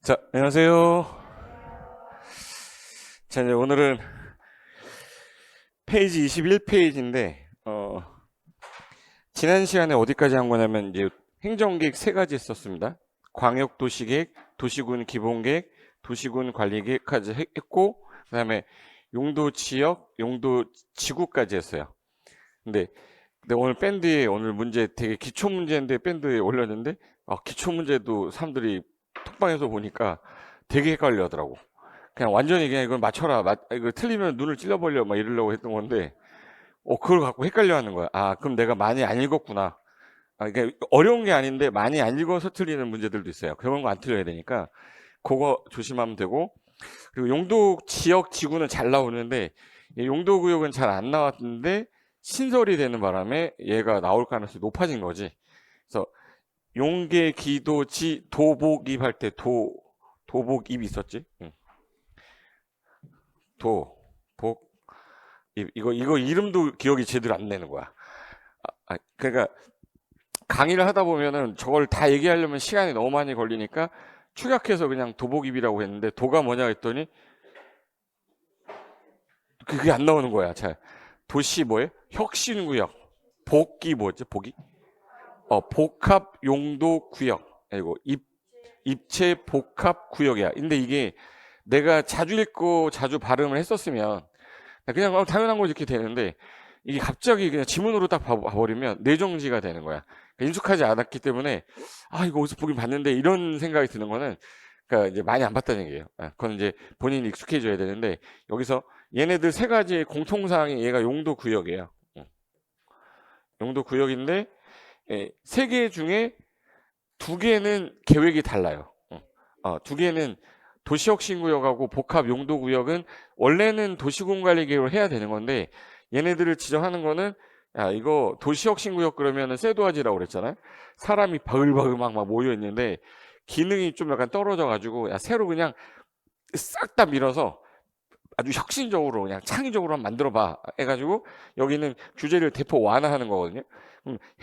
자, 안녕하세요. 자, 이제 오늘은 페이지 21페이지인데, 지난 시간에 어디까지 한 거냐면, 이제 행정계획 세 가지 했었습니다. 광역도시계획, 도시군 기본계획, 도시군 관리계획까지 했고, 그 다음에 용도지역, 용도지구까지 했어요. 근데 오늘 밴드에, 오늘 문제 되게 기초 문제인데 밴드에 올렸는데, 기초 문제도 사람들이 톡방에서 보니까 되게 헷갈려 하더라고. 그냥 완전히 그냥 이걸 맞춰라. 이거 틀리면 눈을 찔러버려. 막 이러려고 했던 건데, 그걸 갖고 헷갈려 하는 거야. 그럼 내가 많이 안 읽었구나. 이게 어려운 게 아닌데 많이 안 읽어서 틀리는 문제들도 있어요. 그런 거 안 틀려야 되니까, 그거 조심하면 되고, 그리고 용도 지역 지구는 잘 나오는데, 이 용도 구역은 잘 안 나왔는데, 신설이 되는 바람에 얘가 나올 가능성이 높아진 거지. 그래서 용계, 기도, 도복입 할 때 도복입 있었지? 응. 복, 이거 이름도 기억이 제대로 안 나는 거야. 그러니까 강의를 하다 보면은 저걸 다 얘기하려면 시간이 너무 많이 걸리니까 축약해서 그냥 도복입이라고 했는데, 도가 뭐냐 했더니 그게 안 나오는 거야. 잘. 도시 뭐예요? 혁신구역. 복이 뭐지? 복이? 복합 용도 구역. 아이고, 입체 복합 구역이야. 근데 이게 내가 자주 읽고 자주 발음을 했었으면 그냥 당연한 거지 이렇게 되는데, 이게 갑자기 그냥 지문으로 딱 봐버리면 뇌정지가 되는 거야. 그러니까 익숙하지 않았기 때문에 이거 어디서 보긴 봤는데 이런 생각이 드는 거는, 그러니까 이제 많이 안 봤다는 얘기예요. 그건 이제 본인이 익숙해져야 되는데, 여기서 얘네들 세 가지의 공통사항이 얘가 용도 구역이에요. 용도 구역인데, 세 개 중에 두 개는 계획이 달라요. 두 개는 도시혁신구역하고 복합용도구역은 원래는 도시군관리계획을 해야 되는 건데, 얘네들을 지정하는 거는, 이거 도시혁신구역 그러면은 세도아지라고 그랬잖아요. 사람이 바글바글 막 모여 있는데 기능이 좀 약간 떨어져 가지고, 새로 그냥 싹 다 밀어서 아주 혁신적으로 그냥 창의적으로 한번 만들어 봐 해가지고 여기는 규제를 대폭 완화하는 거거든요.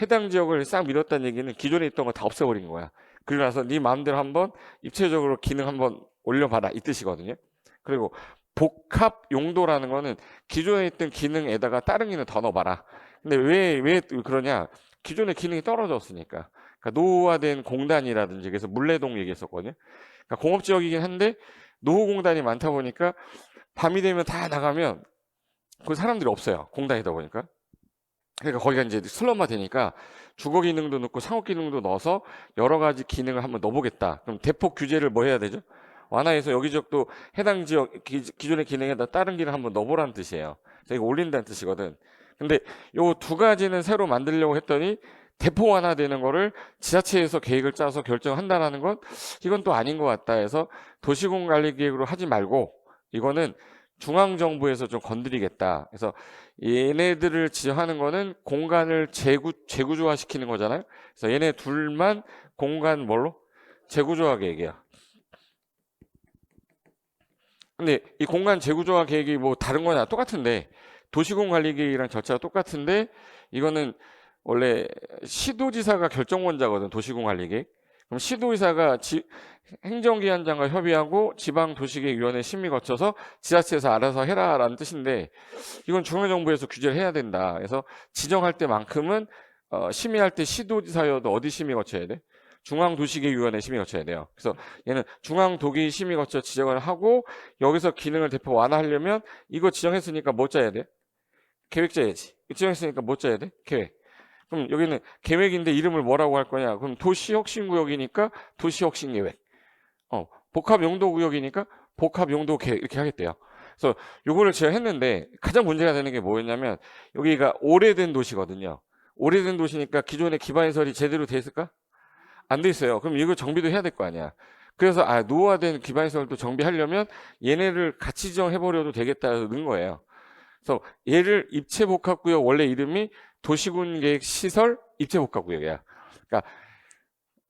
해당 지역을 싹 밀었다는 얘기는 기존에 있던 거 다 없애버린 거야. 그리고 나서 네 마음대로 한번 입체적으로 기능 한번 올려봐라 이 뜻이거든요. 그리고 복합 용도라는 거는 기존에 있던 기능에다가 다른 기능 더 넣어봐라. 근데 왜 그러냐? 기존의 기능이 떨어졌으니까. 그러니까 노후화된 공단이라든지, 그래서 물레동 얘기했었거든요. 그러니까 공업지역이긴 한데 노후공단이 많다 보니까 밤이 되면 다 나가면 그 사람들이 없어요. 공단이다 보니까. 그러니까 거기가 이제 슬럼화 되니까 주거 기능도 넣고 상업 기능도 넣어서 여러 가지 기능을 한번 넣어보겠다. 그럼 대폭 규제를 뭐 해야 되죠? 완화해서 여기저기도 해당 지역 기존의 기능에다 다른 기능 한번 넣어보라는 뜻이에요. 그래서 이거 올린다는 뜻이거든. 근데 요 두 가지는 새로 만들려고 했더니 대폭 완화되는 거를 지자체에서 계획을 짜서 결정한다라는 건 이건 또 아닌 것 같다 해서 도시공관리계획으로 하지 말고 이거는 중앙정부에서 좀 건드리겠다. 그래서 얘네들을 지정하는 거는 공간을 재구조화 시키는 거잖아요. 그래서 얘네 둘만 공간 뭘로? 재구조화 계획이야. 근데 이 공간 재구조화 계획이 뭐 다른 거냐? 똑같은데, 도시공관리계획이랑 절차가 똑같은데, 이거는 원래 시도지사가 결정권자거든, 도시공관리계획. 그럼 시도지사가 행정기관장과 협의하고 지방도시계획위원회 심의 거쳐서 지자체에서 알아서 해라라는 뜻인데, 이건 중앙정부에서 규제를 해야 된다. 그래서 지정할 때만큼은 심의할 때 시도지사여도 어디 심의 거쳐야 돼? 중앙도시계획위원회 심의 거쳐야 돼요. 그래서 얘는 중앙도기 심의 거쳐 지정을 하고, 여기서 기능을 대폭 완화하려면 이거 지정했으니까 뭐 짜야 돼? 계획 짜야지. 지정했으니까 뭐 짜야 돼? 계획. 그럼 여기는 계획인데 이름을 뭐라고 할 거냐? 그럼 도시혁신구역이니까 도시혁신계획. 복합용도구역이니까 복합용도계획 이렇게 하겠대요. 그래서 요거를 제가 했는데 가장 문제가 되는 게 뭐였냐면, 여기가 오래된 도시거든요. 오래된 도시니까 기존의 기반시설이 제대로 돼 있을까? 안 돼 있어요. 그럼 이거 정비도 해야 될 거 아니야. 그래서 노후화된 기반시설도 정비하려면 얘네를 같이 지정해버려도 되겠다 해서 넣은 거예요. 그래서 얘를 입체복합구역, 원래 이름이 도시군계획시설 입체복합구역이야. 그러니까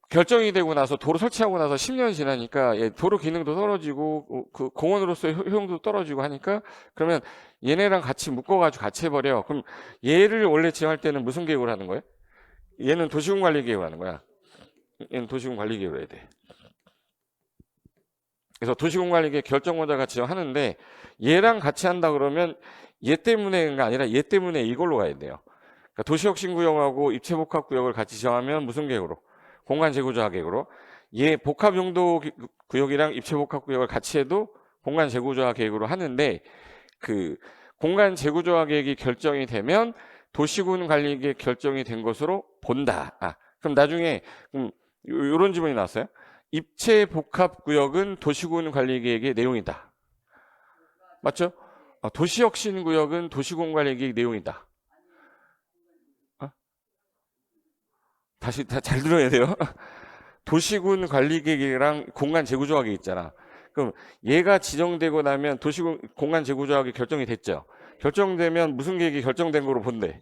결정이 되고 나서 도로 설치하고 나서 10년 지나니까 도로 기능도 떨어지고 그 공원으로서의 효용도 떨어지고 하니까, 그러면 얘네랑 같이 묶어가지고 같이 해버려. 그럼 얘를 원래 지정할 때는 무슨 계획을 하는 거예요? 얘는 도시군관리 계획을 하는 거야. 얘는 도시군관리 계획을 해야 돼. 그래서 도시공관리계획 결정권자가 지정하는데 얘랑 같이 한다 그러면 얘 때문에가 아니라 얘 때문에 이걸로 가야 돼요. 그러니까 도시혁신구역하고 입체복합구역을 같이 지정하면 무슨 계획으로? 공간재구조화 계획으로. 얘 복합용도구역이랑 입체복합구역을 같이 해도 공간재구조화 계획으로 하는데 그 공간재구조화 계획이 결정이 되면 도시군관리계획 결정이 된 것으로 본다. 그럼 나중에 이런 질문이 나왔어요. 입체복합구역은 도시군관리계획의 내용이다. 맞죠? 도시혁신구역은 도시군관리계획 내용이다. 다시 잘 들어야 돼요. 도시군 관리계획이랑 공간 재구조화 계획 있잖아. 그럼 얘가 지정되고 나면 도시군 공간 재구조화 계획 결정이 됐죠. 결정되면 무슨 계획이 결정된 거로 본대?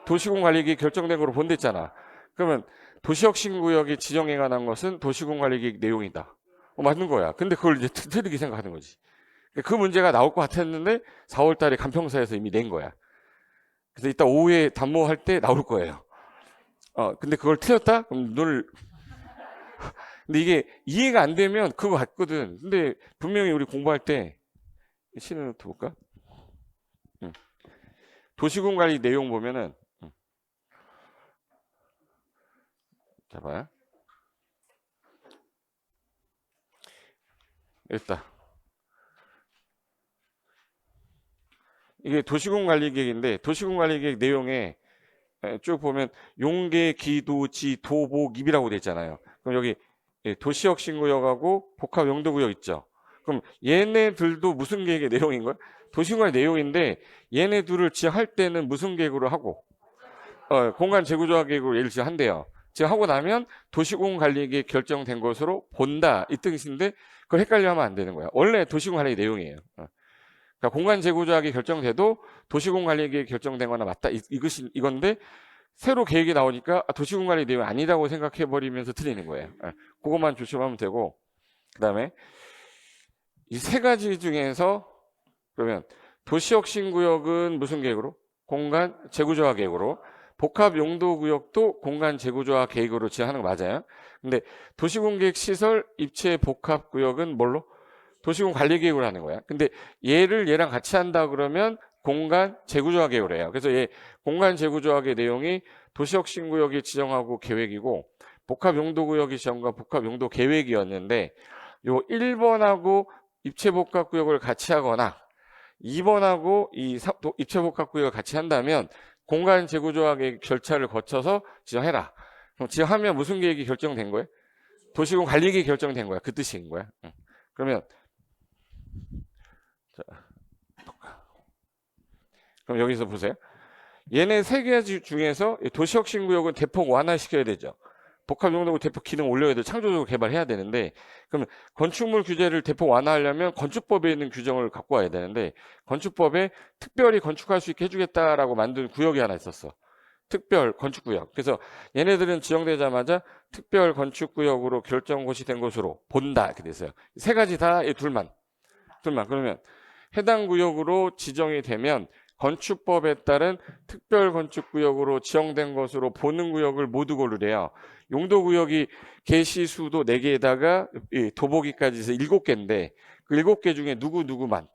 도시군 관리계획 결정된 거로 본댔잖아. 그러면 도시혁신구역이 지정에 관한 것은 도시군 관리계획 내용이다. 맞는 거야. 근데 그걸 이제 틀리게 생각하는 거지. 그 문제가 나올 것 같았는데 4월 달에 간평사에서 이미 낸 거야. 그래서 이따 오후에 단모할 때 나올 거예요. 근데 그걸 틀렸다? 그럼 근데 이게 이해가 안 되면 그거 같거든. 근데 분명히 우리 공부할 때 시는 볼까? 도시군 관리 내용 보면은 자 봐요. 일단 이게 도시군 관리 계획인데 도시군 관리 계획 내용에 쭉 보면 용계, 기도, 지, 도복, 입이라고 돼 있잖아요. 그럼 여기 도시혁신구역하고 복합용도구역 있죠. 그럼 얘네들도 무슨 계획의 내용인 거야? 도시군의 내용인데 얘네 둘을 지정할 때는 무슨 계획으로 하고 공간 재구조화 계획으로 예를 들어 한대요. 지금 하고 나면 도시군 관리계획 결정된 것으로 본다 이 뜻인데 그걸 헷갈려 하면 안 되는 거야. 원래 도시군 관리 내용이에요. 그러니까 공간 재구조화 계획 결정돼도 도시군 관리계획 결정된 거나 맞다 이건데 새로 계획이 나오니까 도시군 관리 내용이 아니라고 생각해 버리면서 틀리는 거예요. 그것만 조심하면 되고 그다음에 이 세 가지 중에서 그러면 도시혁신구역은 무슨 계획으로? 공간 재구조화 계획으로. 복합용도구역도 공간 재구조화 계획으로 지정하는 거 맞아요. 근데 도시군계획 시설 입체 복합구역은 뭘로? 도시군 관리계획으로 하는 거야. 근데 얘랑 같이 한다 그러면 공간 재구조화 계획으로 해요. 그래서 얘 공간 재구조화 계획 내용이 도시혁신구역이 지정하고 계획이고 복합용도구역이 지정과 복합용도 계획이었는데 요 1번하고 입체복합구역을 같이 하거나 2번하고 이 입체복합구역을 같이 한다면 공간 재구조화 계획 절차를 거쳐서 지정해라. 그럼 지정하면 무슨 계획이 결정된 거예요? 도시군 관리계획이 결정된 거야. 그 뜻인 거야. 그러면 자, 그럼 여기서 보세요. 얘네 세 가지 중에서 도시혁신구역은 대폭 완화시켜야 되죠. 복합용도구 대폭 기능 올려야 돼. 창조적으로 개발해야 되는데 그러면 건축물 규제를 대폭 완화하려면 건축법에 있는 규정을 갖고 와야 되는데 건축법에 특별히 건축할 수 있게 해주겠다라고 만든 구역이 하나 있었어. 특별 건축구역. 그래서 얘네들은 지정되자마자 특별 건축구역으로 결정고시 된 것으로 본다 이렇게 됐어요. 세 가지 다 둘만. 그러면 해당 구역으로 지정이 되면 건축법에 따른 특별 건축구역으로 지정된 것으로 보는 구역을 모두 고르래요. 용도구역이 개시수도 4개에다가 도보기까지 해서 7개인데 그 7개 중에 누구만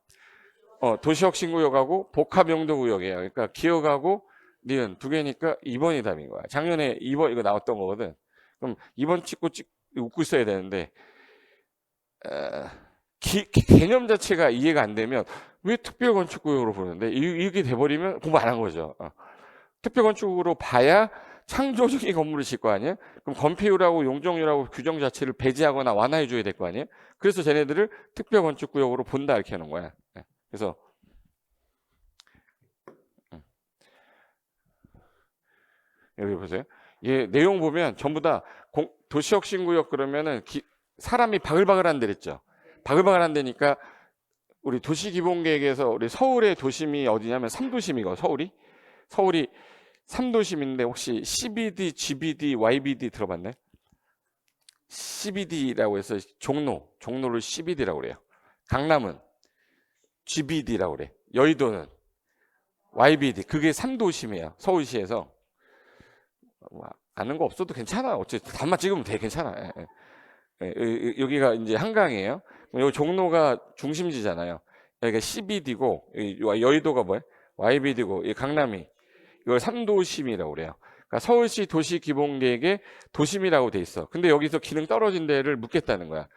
도시혁신구역하고 복합용도구역이에요. 그러니까 기억하고 니은 2개니까 2번이 답인 거야. 작년에 2번 이거 나왔던 거거든. 그럼 2번 찍고 웃고 있어야 되는데 개념 자체가 이해가 안 되면 왜 특별건축구역으로 보는데 이렇게 돼버리면 공부 안 한 거죠. 특별건축으로 봐야 창조적인 건물을 짓 거 아니에요? 그럼 건폐율하고 용적률하고 규정 자체를 배제하거나 완화해 줘야 될 거 아니에요? 그래서 쟤네들을 특별건축구역으로 본다 이렇게 하는 거야. 그래서 여기 보세요. 얘 내용 보면 전부 다 도시혁신구역 그러면은 사람이 바글바글한 데 있죠. 바글바글한 데니까 우리 도시기본계획에서 우리 서울의 도심이 어디냐면 3도심이고 서울이 3도심인데 혹시 CBD, GBD, YBD 들어봤나요? CBD라고 해서 종로를 CBD라고 그래요. 강남은 GBD라고 그래. 여의도는 YBD. 그게 3도심이에요. 서울시에서. 아는 거 없어도 괜찮아. 어쨌든 답만 찍으면 돼. 괜찮아. 여기가 이제 한강이에요. 여기 종로가 중심지잖아요. 여기가 CBD고 여의도가 뭐예요? YBD고 이 강남이 이걸 3도심이라고 그래요. 그러니까 서울시 도시기본계획의 도심이라고 돼 있어. 근데 여기서 기능 떨어진 데를 묻겠다는 거야.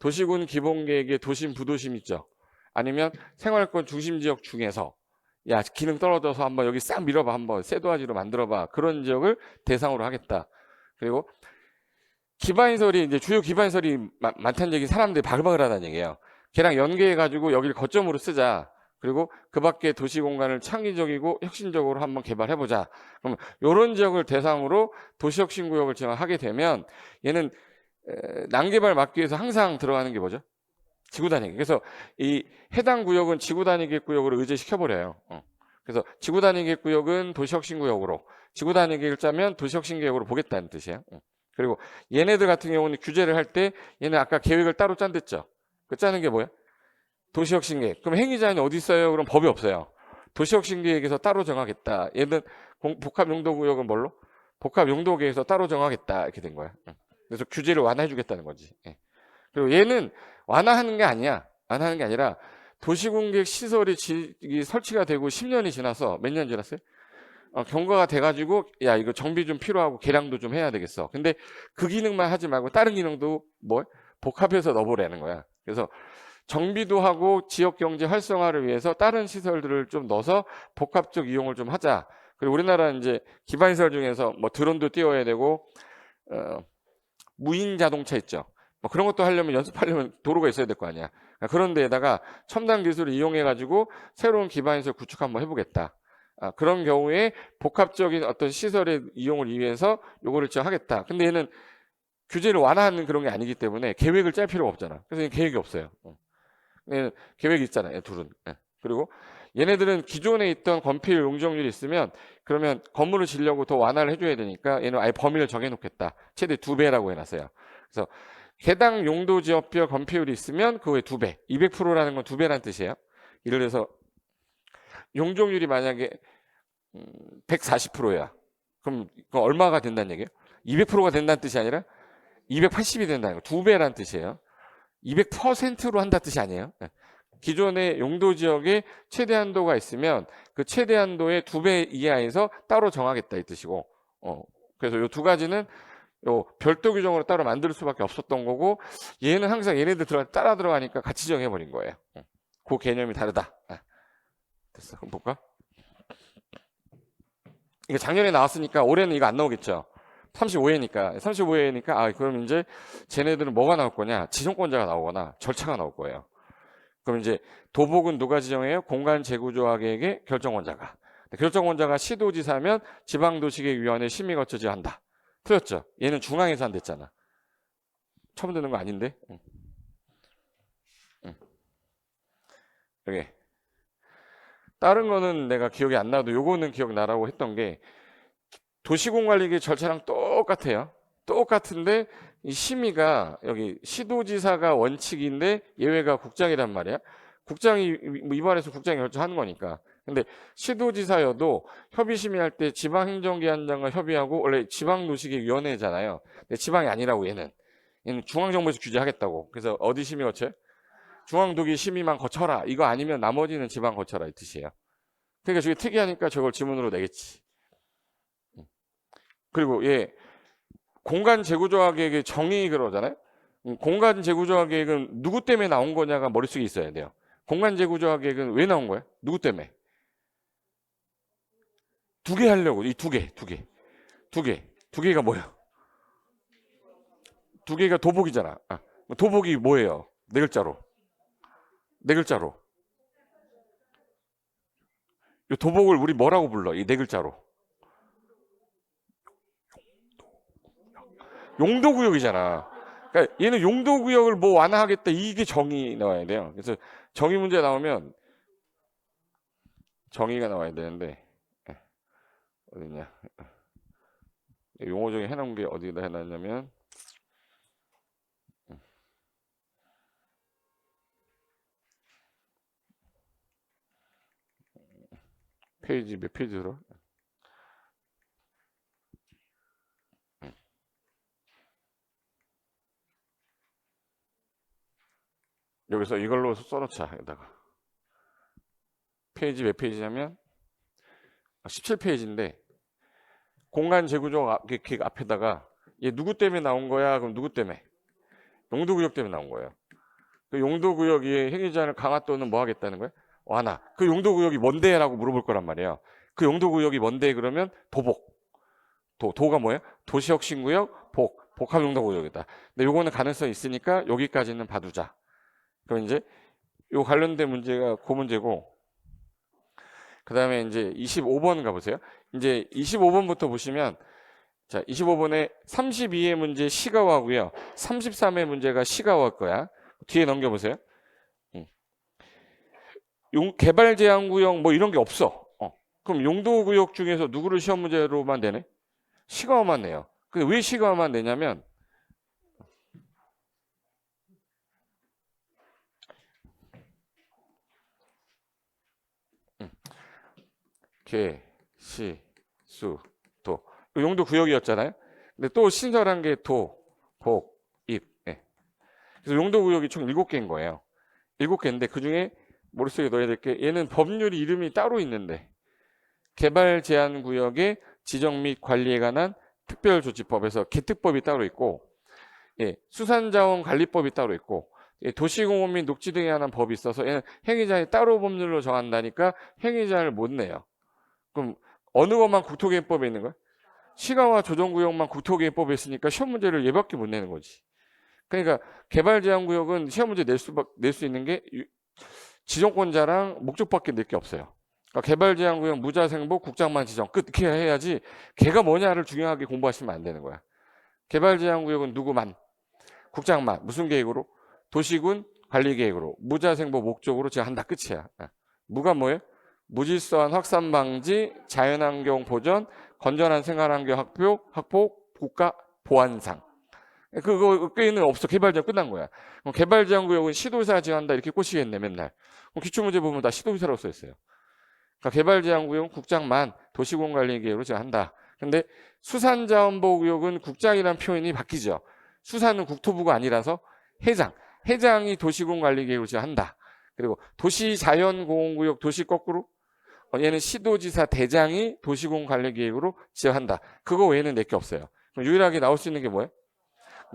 도시군 기본계획의 도심 부도심 있죠. 아니면 생활권 중심지역 중에서 야 기능 떨어져서 한번 여기 싹 밀어봐, 한번 쇠도화지로 만들어봐, 그런 지역을 대상으로 하겠다. 그리고 기반시설이 이제 주요 기반시설이 많다는 얘기, 사람들이 바글바글하다는 얘기예요. 걔랑 연계해 가지고 여기를 거점으로 쓰자. 그리고 그 밖에 도시 공간을 창의적이고 혁신적으로 한번 개발해 보자. 그럼 이런 지역을 대상으로 도시혁신구역을 지정하게 되면 얘는 난개발 막기 위해서 항상 들어가는 게 뭐죠? 지구 단위계. 그래서 이 해당 구역은 지구 단위계 구역으로 의제시켜 버려요. 그래서 지구 단위계 구역은 도시혁신구역으로, 지구 단위계를 짜면 도시혁신구역으로 보겠다는 뜻이에요. 그리고 얘네들 같은 경우는 규제를 할 때 얘는 아까 계획을 따로 짠댔죠. 그 짜는 게 뭐야? 도시혁신계획. 그럼 행위자는 어디 있어요? 그럼 법이 없어요. 도시혁신계획에서 따로 정하겠다. 얘는 복합용도구역은 뭘로? 복합용도계획에서 따로 정하겠다. 이렇게 된 거야. 그래서 규제를 완화해 주겠다는 거지. 그리고 얘는 완화하는 게 아니야. 완화하는 게 아니라 도시공객 시설이 설치가 되고 10년이 지나서, 몇 년 지났어요? 경과가 돼가지고 야 이거 정비 좀 필요하고 개량도 좀 해야 되겠어. 근데 그 기능만 하지 말고 다른 기능도 뭐 복합해서 넣어보라는 거야. 그래서 정비도 하고 지역 경제 활성화를 위해서 다른 시설들을 좀 넣어서 복합적 이용을 좀 하자. 그리고 우리나라는 이제 기반시설 중에서 뭐 드론도 띄워야 되고 무인 자동차 있죠. 뭐 그런 것도 하려면, 연습하려면 도로가 있어야 될 거 아니야. 그런 데에다가 첨단 기술을 이용해 가지고 새로운 기반시설 구축 한번 해보겠다. 그런 경우에 복합적인 어떤 시설의 이용을 위해서 요거를 지정하겠다. 근데 얘는 규제를 완화하는 그런 게 아니기 때문에 계획을 짤 필요가 없잖아. 그래서 얘는 계획이 없어요. 얘는 계획이 있잖아요. 둘은. 그리고 얘네들은 기존에 있던 건폐율 용적률이 있으면 그러면 건물을 지려고 더 완화를 해줘야 되니까 얘는 아예 범위를 정해놓겠다. 최대 2배라고 해놨어요. 그래서 해당 용도 지역별 건폐율이 있으면 그거의 2배, 200%라는 건 2배라는 뜻이에요. 예를 들어서 용적률이 만약에 140%야. 그럼 얼마가 된다는 얘기예요? 200%가 된다는 뜻이 아니라 280이 된다는 거. 2배라는 뜻이에요. 200%로 한다는 뜻이 아니에요. 기존의 용도 지역에 최대 한도가 있으면 그 최대 한도의 2배 이하에서 따로 정하겠다 이 뜻이고, 그래서 이 두 가지는 요 별도 규정으로 따로 만들 수밖에 없었던 거고, 얘는 항상 얘네들 따라 들어가니까 같이 정해버린 거예요. 그 개념이 다르다. 됐어. 그럼 볼까? 이거 작년에 나왔으니까 올해는 이거 안 나오겠죠. 35회니까 그럼 이제 쟤네들은 뭐가 나올 거냐? 지정권자가 나오거나 절차가 나올 거예요. 그럼 이제 도복은 누가 지정해요? 공간 재구조화 계획의 결정권자가. 결정권자가 시도지사면 지방도시계획위원회 심의 거쳐 지한다. 틀렸죠? 얘는 중앙에서 한댔잖아. 처음 듣는 거 아닌데? 여기. 다른 거는 내가 기억이 안 나도 요거는 기억나라고 했던 게, 도시공관리계 절차랑 똑같아요. 똑같은데 이 심의가 여기 시도지사가 원칙인데 예외가 국장이란 말이야. 국장이 위반해서 국장이 결정하는 거니까. 근데 시도지사여도 협의 심의할 때 지방행정기관장과 협의하고, 원래 지방도시계획위원회잖아요. 근데 지방이 아니라고 얘는 중앙정부에서 규제하겠다고. 그래서 어디 심의 거쳐요? 중앙도기 심의만 거쳐라. 이거 아니면 나머지는 지방 거쳐라 이 뜻이에요. 그러니까 저게 특이하니까 저걸 지문으로 내겠지. 그리고 공간 재구조화 계획의 정의 그러잖아요. 공간 재구조화 계획은 누구 때문에 나온 거냐가 머릿속에 있어야 돼요. 공간 재구조화 계획은 왜 나온 거야? 누구 때문에? 2개 하려고. 이 2개가 뭐야? 2개가 도복이잖아. 도복이 뭐예요? 네 글자로. 이 도복을 우리 뭐라고 불러? 이 네 글자로. 용도구역이잖아. 그러니까 얘는 용도구역을 뭐 완화하겠다, 이게 정의 나와야 돼요. 그래서 정의 문제 나오면 정의가 나와야 되는데 어디냐? 용어 중에 해놓은 게 어디다 해놨냐면 페이지 몇 페이지로? 여기서 이걸로 써놓자. 여기다가 페이지 몇 페이지냐면 17페이지인데 공간 재구조 이렇게 앞에다가 얘 누구 때문에 나온 거야? 그럼 누구 때문에? 용도구역 때문에 나온 거예요. 그 용도구역이 행위자를 강화 또는 뭐 하겠다는 거야? 완화. 그 용도구역이 뭔데? 라고 물어볼 거란 말이에요. 그 용도구역이 뭔데? 그러면 도복. 도가 뭐예요? 도시혁신구역 복합용도구역이다. 근데 요거는 가능성이 있으니까 여기까지는 봐두자. 그럼 이제 요 관련된 문제가 그 문제고, 그 다음에 이제 25번 가보세요. 이제 25번부터 보시면, 자, 25번에 32의 문제 시가화고요. 33의 문제가 시가화일 거야. 뒤에 넘겨보세요. 개발 제한 구역 뭐 이런 게 없어. 그럼 용도 구역 중에서 누구를 시험 문제로만 내네? 시가화만 내요. 근데 왜 시가화만 내냐면 개, 시, 수, 도. 용도 구역이었잖아요. 근데 또 신설한 게 도, 복, 입. 네. 그래서 용도 구역이 총 7개인 거예요. 7개인데 그 중에 머릿속에 넣어야 될 게, 얘는 법률 이름이 따로 있는데, 개발 제한 구역의 지정 및 관리에 관한 특별조치법에서 개특법이 따로 있고, 예, 수산자원관리법이 따로 있고, 예, 도시공원 및 녹지 등에 관한 법이 있어서 얘는 행위자의 따로 법률로 정한다니까 행위자를 못 내요. 그럼 어느 것만 국토개혁법에 있는 거야? 시가와 조정구역만 국토개혁법에 있으니까 시험 문제를 얘밖에 못 내는 거지. 그러니까 개발 제한 구역은 시험 문제 낼 수 있는 게 지정권자랑 목적밖에 낼 게 없어요. 그러니까 개발 제한 구역 무자생보 국장만 지정 끝 이렇게 해야지, 걔가 뭐냐를 중요하게 공부하시면 안 되는 거야. 개발 제한 구역은 누구만? 국장만. 무슨 계획으로? 도시군 관리 계획으로. 무자생보 목적으로 제가 한다. 끝이야. 무가 뭐예요? 무질서한 확산 방지, 자연환경 보전, 건전한 생활환경 확보, 국가 보안상. 그거 끄이는 없어. 개발제한 끝난 거야. 그럼 개발제한 구역은 시도사 지한다 이렇게 꼬시겠네 맨날. 그럼 기출문제 보면 다 시도사라고 써 있어요. 그러니까 개발제한 구역은 국장만 도시공관리계획으로 제한한다. 근데 수산자원보호구역은 국장이라는 표현이 바뀌죠. 수산은 국토부가 아니라서 회장이 도시공관리계획으로 제한한다. 그리고 도시자연공원구역 도시 거꾸로, 얘는 시도지사 대장이 도시공관리계획으로 지어한다. 그거 외에는 낼 게 없어요. 그럼 유일하게 나올 수 있는 게 뭐예요?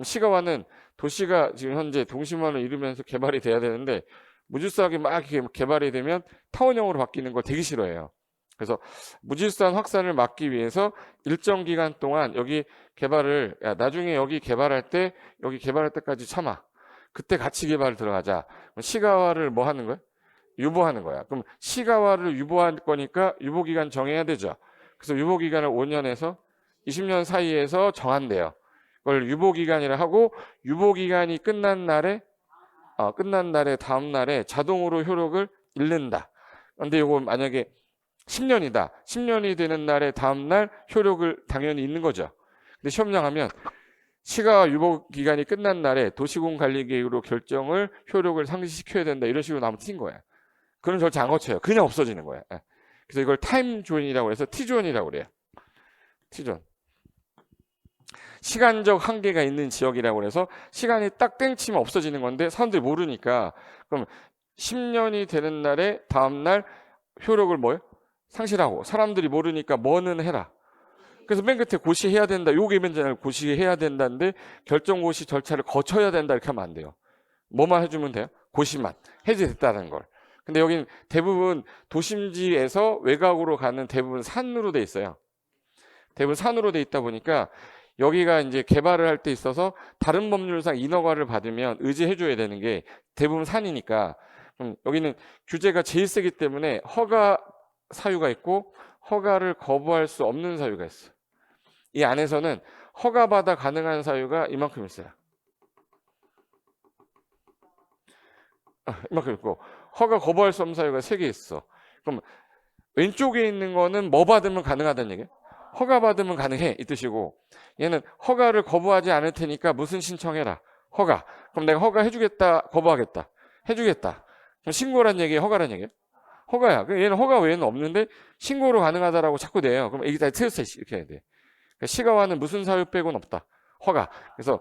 시가화는 도시가 지금 현재 동심원을 이루면서 개발이 돼야 되는데 무질서하게 막 개발이 되면 타원형으로 바뀌는 걸 되게 싫어해요. 그래서 무질서한 확산을 막기 위해서 일정 기간 동안 여기 개발을, 나중에 여기 개발할 때까지 참아. 그때 같이 개발 들어가자. 시가화를 뭐 하는 거야? 유보하는 거야. 그럼 시가화를 유보할 거니까 유보기간 정해야 되죠. 그래서 유보기간을 5년에서 20년 사이에서 정한대요. 그걸 유보기간이라 하고, 유보기간이 끝난 날에 다음 날에 자동으로 효력을 잃는다. 근데 이거 만약에 10년이다. 10년이 되는 날에 다음 날 효력을 당연히 잃는 거죠. 근데 시험장 하면 시가 유보기간이 끝난 날에 도시공관리계획으로 결정을 효력을 상실시켜야 된다. 이런 식으로 나오면 튄 거야. 그런 절차 안 거쳐요. 그냥 없어지는 거야. 그래서 이걸 타임존이라고 해서 T존이라고 그래요. T존. 시간적 한계가 있는 지역이라고 해서 시간이 딱 땡치면 없어지는 건데 사람들이 모르니까, 그럼 10년이 되는 날에 다음 날 효력을 뭐예요? 상실하고, 사람들이 모르니까 뭐는 해라. 그래서 맨 끝에 고시해야 된다. 요게 맨날 고시해야 된다는데 결정 고시 절차를 거쳐야 된다 이렇게 하면 안 돼요. 뭐만 해주면 돼요? 고시만 해제됐다는 걸. 근데 여기는 대부분 도심지에서 외곽으로 가는 대부분 산으로 돼 있어요. 대부분 산으로 돼 있다 보니까 여기가 이제 개발을 할 때 있어서 다른 법률상 인허가를 받으면 의지해줘야 되는 게 대부분 산이니까, 여기는 규제가 제일 세기 때문에 허가 사유가 있고 허가를 거부할 수 없는 사유가 있어. 이 안에서는 허가받아 가능한 사유가 이만큼 있어요. 이만큼 있고 허가 거부할 수 없는 사유가 3개 있어. 그럼 왼쪽에 있는 거는 뭐 받으면 가능하다는 얘기예요? 허가 받으면 가능해 이 뜻이고, 얘는 허가를 거부하지 않을 테니까 무슨 신청해라. 허가. 그럼 내가 허가 해주겠다, 거부하겠다. 해주겠다. 그럼 신고란 얘기예요, 허가란 얘기예요? 허가야. 얘는 허가 외에는 없는데 신고로 가능하다라고 자꾸 내요. 그럼 이게 다 틀렸어 이렇게 해야 돼. 그러니까 시가화는 무슨 사유 빼고는 없다. 허가. 그래서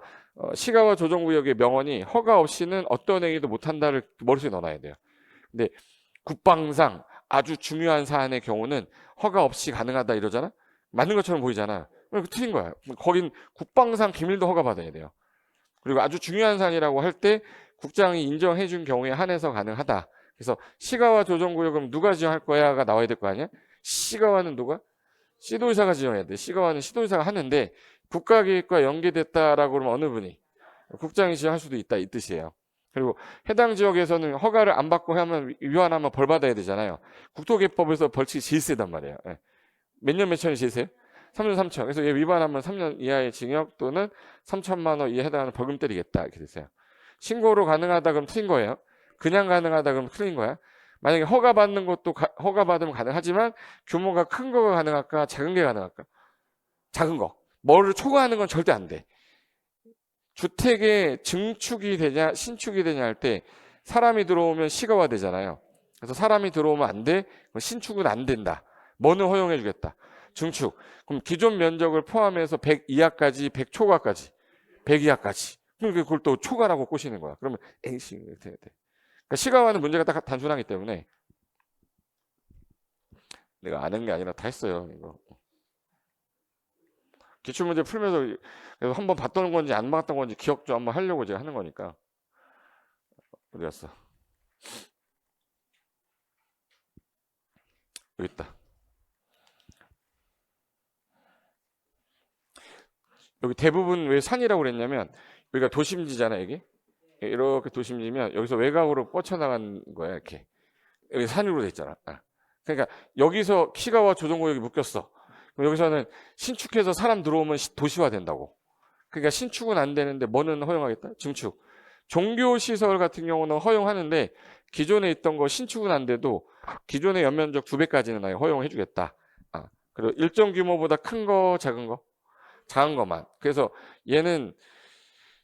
시가와 조정구역의 명언이 허가 없이는 어떤 행위도 못한다를 머릿속에 넣어놔야 돼요. 근데 국방상 아주 중요한 사안의 경우는 허가 없이 가능하다 이러잖아. 맞는 것처럼 보이잖아. 틀린 거야. 거긴 국방상 기밀도 허가받아야 돼요. 그리고 아주 중요한 사안이라고 할 때 국장이 인정해 준 경우에 한해서 가능하다. 그래서 시가와 조정구역은 누가 지정할 거야가 나와야 될 거 아니야? 시가와는 누가? 시도의사가 지정해야 돼. 시가와는 시도의사가 하는데 국가기획과 연계됐다라고 그러면 어느 분이? 국장이 지정할 수도 있다 이 뜻이에요. 그리고 해당 지역에서는 허가를 안 받고 하면 위반하면 벌 받아야 되잖아요. 국토개법에서 벌칙이 제일 세단 말이에요. 몇 년 몇 천이 제일 세요? 3년 3천. 그래서 얘 위반하면 3년 이하의 징역 또는 3천만 원 이하에 해당하는 벌금 때리겠다 이렇게 됐어요. 신고로 가능하다 그럼 틀린 거예요. 그냥 가능하다 그럼 틀린 거야. 만약에 허가받는 것도 허가받으면 가능하지만 규모가 큰 거가 가능할까 작은 게 가능할까? 작은 거. 뭐를 초과하는 건 절대 안 돼. 주택의 증축이 되냐 신축이 되냐 할 때 사람이 들어오면 시가화 되잖아요. 그래서 사람이 들어오면 안 돼. 신축은 안 된다. 뭐는 허용해 주겠다. 증축. 그럼 기존 면적을 포함해서 100 이하까지 100 초과까지 100 이하까지. 그걸 또 초과라고 꼬시는 거야. 그러면 에이씨 이렇게 돼. 그러니까 시가화는 문제가 딱 단순하기 때문에 내가 아는 게 아니라 다 했어요. 이거. 기출문제 풀면서 한번 봤던 건지 안 봤던 건지 기억 좀 한번 하려고 제가 하는 거니까. 어디 갔어? 여기 있다. 여기 대부분 왜 산이라고 그랬냐면 여기가 도심지잖아 여기. 이렇게 도심지면 여기서 외곽으로 뻗쳐나간 거야 이렇게. 여기 산으로 돼 있잖아. 그러니까 여기서 시가와 조정구역이 묶였어. 그럼 여기서는 신축해서 사람 들어오면 도시화 된다고. 그러니까 신축은 안 되는데 뭐는 허용하겠다? 증축. 종교시설 같은 경우는 허용하는데 기존에 있던 거 신축은 안 돼도 기존의 연면적 2배까지는 아예 허용해 주겠다. 그리고 일정 규모보다 큰 거, 작은 거? 작은 것만. 그래서 얘는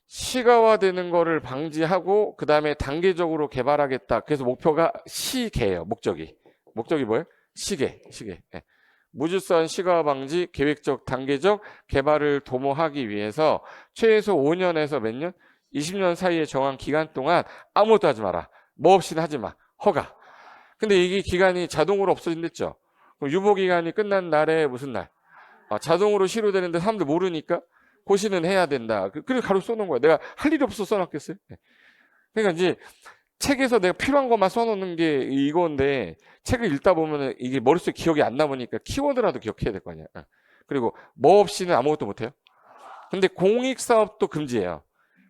시가화되는 거를 방지하고 그 다음에 단계적으로 개발하겠다. 그래서 목표가 시계예요. 목적이 뭐예요? 시계. 예. 무질서한 시가화 방지 계획적 단계적 개발을 도모하기 위해서 최소 5년에서 몇 년? 20년 사이에 정한 기간 동안 아무것도 하지 마라. 뭐 없이는 하지 마. 허가. 근데 이게 기간이 자동으로 없어진댔죠. 그럼 유보기간이 끝난 날에 무슨 날? 자동으로 실효되는데 사람들 모르니까 고시는 해야 된다. 그래서 가로 써놓은 거야. 내가 할 일이 없어서 써놨겠어요? 그러니까 이제 책에서 내가 필요한 것만 써놓는 게 이건데 책을 읽다 보면 이게 머릿속에 기억이 안 남으니까 키워드라도 기억해야 될 거 아니야. 그리고 뭐 없이는 아무것도 못해요. 근데 공익사업도 금지예요.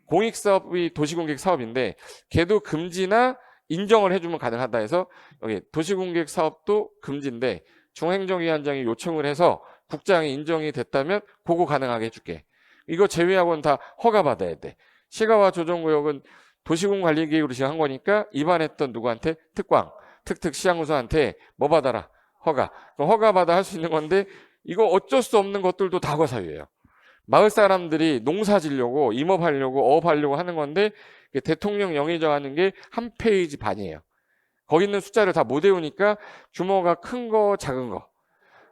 공익사업이 도시공객 사업인데 걔도 금지나 인정을 해주면 가능하다 해서 여기 도시공객 사업도 금지인데 중행정위원장이 요청을 해서 국장이 인정이 됐다면 그거 가능하게 해줄게. 이거 제외하고는 다 허가받아야 돼. 시가와 조정구역은 도시군관리계획으로 지정한 거니까 입안했던 누구한테? 특광, 시장구소한테 뭐 받아라? 허가. 그럼 허가받아 할 수 있는 건데 이거 어쩔 수 없는 것들도 다 허가 사유예요. 마을 사람들이 농사 지려고 임업하려고 어업하려고 하는 건데 대통령 영의 정하는 게 한 페이지 반이에요. 거기 있는 숫자를 다 못 외우니까 규모가 큰 거 작은 거.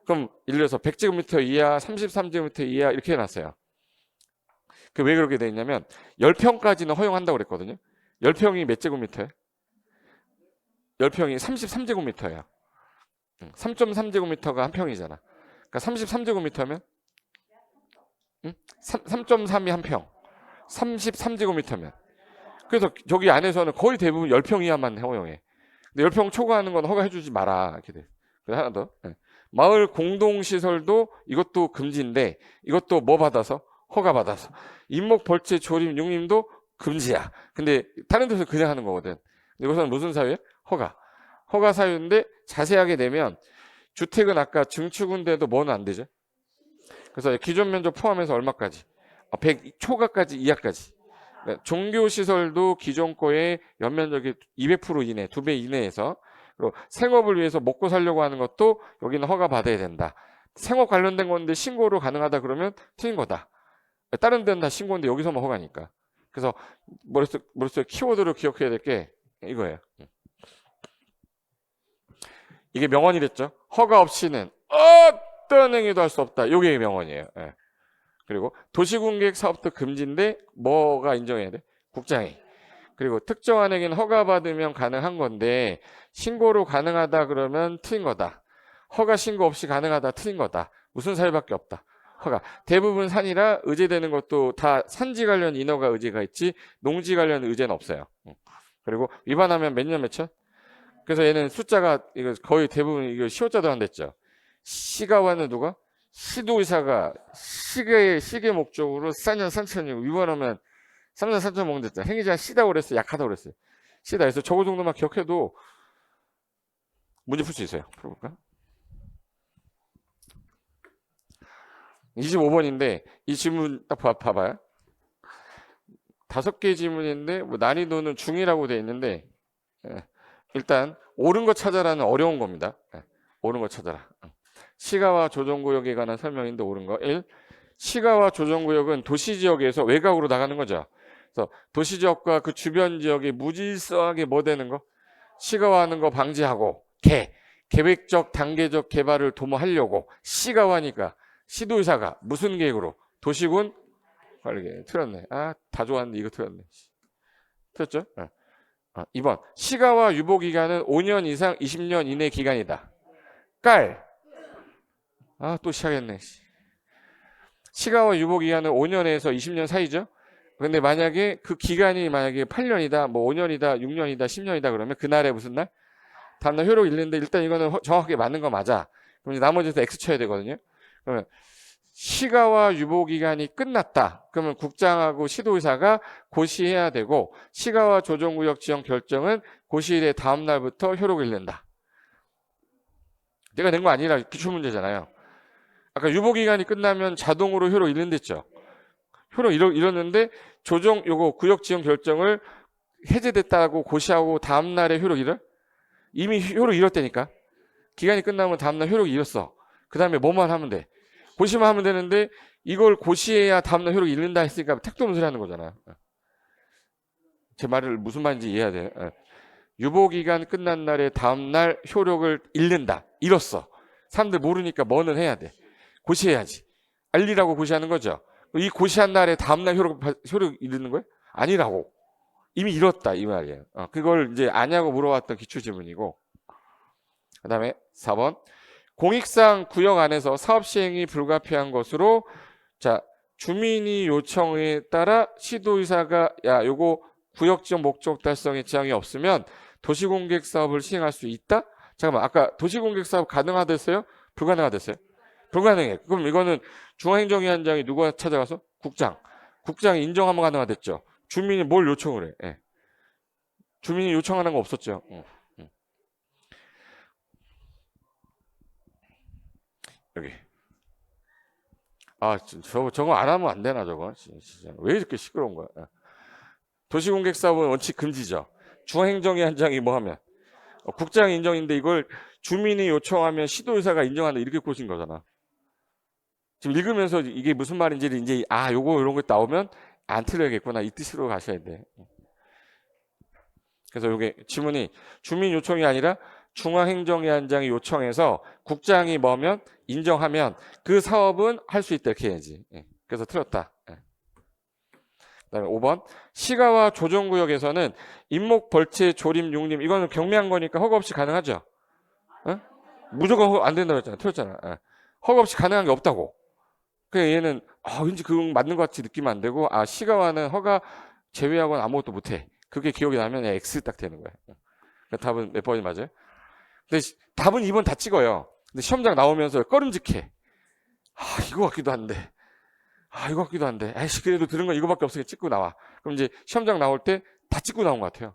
그럼 예를 들어서 100제곱미터 이하 33제곱미터 이하 이렇게 해놨어요. 왜 그렇게 돼 있냐면 10평까지는 허용한다고 그랬거든요. 10평이 몇 제곱미터예요? 10평이 33제곱미터예요. 3.3제곱미터가 한 평이잖아. 그러니까 33제곱미터면 3.3이 한 평. 33제곱미터면. 그래서 저기 안에서는 거의 대부분 10평 이하만 허용해. 근데 10평 초과하는 건 허가해주지 마라. 이렇게 돼. 그래서 하나 더. 마을 공동시설도 이것도 금지인데 이것도 뭐 받아서? 허가 받아서. 임목, 벌채, 조림, 육림도 금지야. 근데 다른 데서 그냥 하는 거거든. 근데 이것은 무슨 사유예요? 허가. 허가 사유인데 자세하게 내면 주택은 아까 증축인데도 뭐는 안 되죠? 그래서 기존 면적 포함해서 얼마까지? 100 초과까지 이하까지. 그러니까 종교시설도 기존 거에 연면적이 200% 이내, 2배 이내에서 그리고 생업을 위해서 먹고 살려고 하는 것도 여기는 허가 받아야 된다. 생업 관련된 건데 신고로 가능하다 그러면 틀린 거다. 다른 데는 다 신고인데 여기서만 허가니까. 그래서 머릿속에 키워드로 기억해야 될 게 이거예요. 이게 명언이랬죠. 허가 없이는 어떤 행위도 할 수 없다. 이게 명언이에요. 그리고 도시공객 사업도 금지인데 뭐가 인정해야 돼? 국장이. 그리고 특정한에게는 허가받으면 가능한 건데 신고로 가능하다 그러면 틀린 거다. 허가 신고 없이 가능하다 틀린 거다. 무슨 사유밖에 없다. 허가. 대부분 산이라 의제되는 것도 다 산지 관련 인허가 의제가 있지 농지 관련 의제는 없어요. 그리고 위반하면 몇 년 몇천? 그래서 얘는 숫자가 이거 거의 대부분 이거 시효자도 안 됐죠. 시가와는 누가? 시도의사가 시계 목적으로 4년 3천이고 위반하면 3년 3천 먹는 됐잖아. 행위자 시다고 그랬어요. 약하다고 그랬어요. 시다. 그래서 저거 정도만 기억해도 문제 풀 수 있어요. 풀어볼까? 25번인데 이 질문 딱 봐봐요. 5개 질문인데 뭐 난이도는 중이라고 돼 있는데 일단 옳은 거 찾아라는 어려운 겁니다. 옳은 거 찾아라. 시가와 조정구역에 관한 설명인데 옳은 거 1. 시가와 조정구역은 도시지역에서 외곽으로 나가는 거죠. 그래서 도시지역과 그 주변 지역이 무질서하게 뭐 되는 거? 시가화하는 거 방지하고 계획적 단계적 개발을 도모하려고 시가화니까 시도의사가 무슨 계획으로? 도시군 관리계획. 틀렸네. 다 좋았는데 이거 틀렸네. 틀렸죠? 2번 시가와 유보 기간은 5년 이상 20년 이내 기간이다. 또 시작했네. 시가와 유보 기간은 5년에서 20년 사이죠. 근데 만약에 그 기간이 만약에 8년이다, 뭐 5년이다, 6년이다, 10년이다 그러면 그날에 무슨 날? 다음날 효력이 있는데 일단 이거는 정확하게 맞는 거 맞아. 그럼 이제 나머지에서 X 쳐야 되거든요. 그러면 시가와 유보 기간이 끝났다. 그러면 국장하고 시도의사가 고시해야 되고 시가와 조정구역 지정 결정은 고시일의 다음 날부터 효력을 잃는다. 내가 낸 거 아니라 기출문제잖아요. 아까 유보 기간이 끝나면 자동으로 효력 잃는댔죠. 효력 잃었는데 요거 구역 지정 결정을 해제됐다고 고시하고 다음 날에 효력 잃어? 이미 효력 잃었다니까. 기간이 끝나면 다음 날 효력 잃었어. 그 다음에 뭐만 하면 돼? 고시만 하면 되는데 이걸 고시해야 다음날 효력 잃는다 했으니까 택도 없는 소리 하는 거잖아. 제 말을 무슨 말인지 이해해야 돼. 유보기간 끝난 날에 다음날 효력을 잃는다. 잃었어. 사람들 모르니까 뭐는 해야 돼. 고시해야지. 알리라고 고시하는 거죠. 이 고시한 날에 다음날 효력 잃는 거예요? 아니라고. 이미 잃었다 이 말이에요. 그걸 이제 아냐고 물어봤던 기출질문이고. 그 다음에 4번 공익상 구역 안에서 사업 시행이 불가피한 것으로 주민이 요청에 따라 시도의사가 요거 구역 지정 목적 달성에 지장이 없으면 도시공객 사업을 시행할 수 있다? 잠깐만 아까 도시공객 사업 가능하댔어요? 불가능하댔어요? 불가능해. 그럼 이거는 중앙행정위원장이 누가 찾아가서? 국장이 인정하면 가능하댔죠. 주민이 뭘 요청을 해? 주민이 요청하는 거 없었죠. 여기. 저거 안 하면 안 되나 저거? 진짜. 왜 이렇게 시끄러운 거야? 도시공객 사업은 원칙 금지죠. 중앙행정위원장이 뭐 하면? 국장 인정인데 이걸 주민이 요청하면 시도의사가 인정한다 이렇게 꼬신 거잖아. 지금 읽으면서 이게 무슨 말인지를 이제 요거 이런 거 나오면 안 틀려야겠구나 이 뜻으로 가셔야 돼. 그래서 이게 지문이 주민 요청이 아니라 중앙행정위원장이 요청해서 국장이 뭐면 인정하면 그 사업은 할 수 있다 이렇게 해야지. 그래서 틀렸다. 그다음에 5번 시가와 조정구역에서는 임목 벌채 조림 용림 이거는 경미한 거니까 허가 없이 가능하죠. 무조건 안 된다고 했잖아. 틀렸잖아. 허가 없이 가능한 게 없다고. 그래 얘는 왠지 그건 맞는 것 같이 느끼면 안 되고 시가와는 허가 제외하고는 아무것도 못해. 그게 기억이 나면 X 딱 되는 거야. 답은 몇 번이 맞아요? 근데 답은 2번 다 찍어요. 근데 시험장 나오면서 꺼름직해. 이거 같기도 한데. 이거 같기도 한데. 그래도 들은 건 이거밖에 없으니까 찍고 나와. 그럼 이제 시험장 나올 때 다 찍고 나온 것 같아요.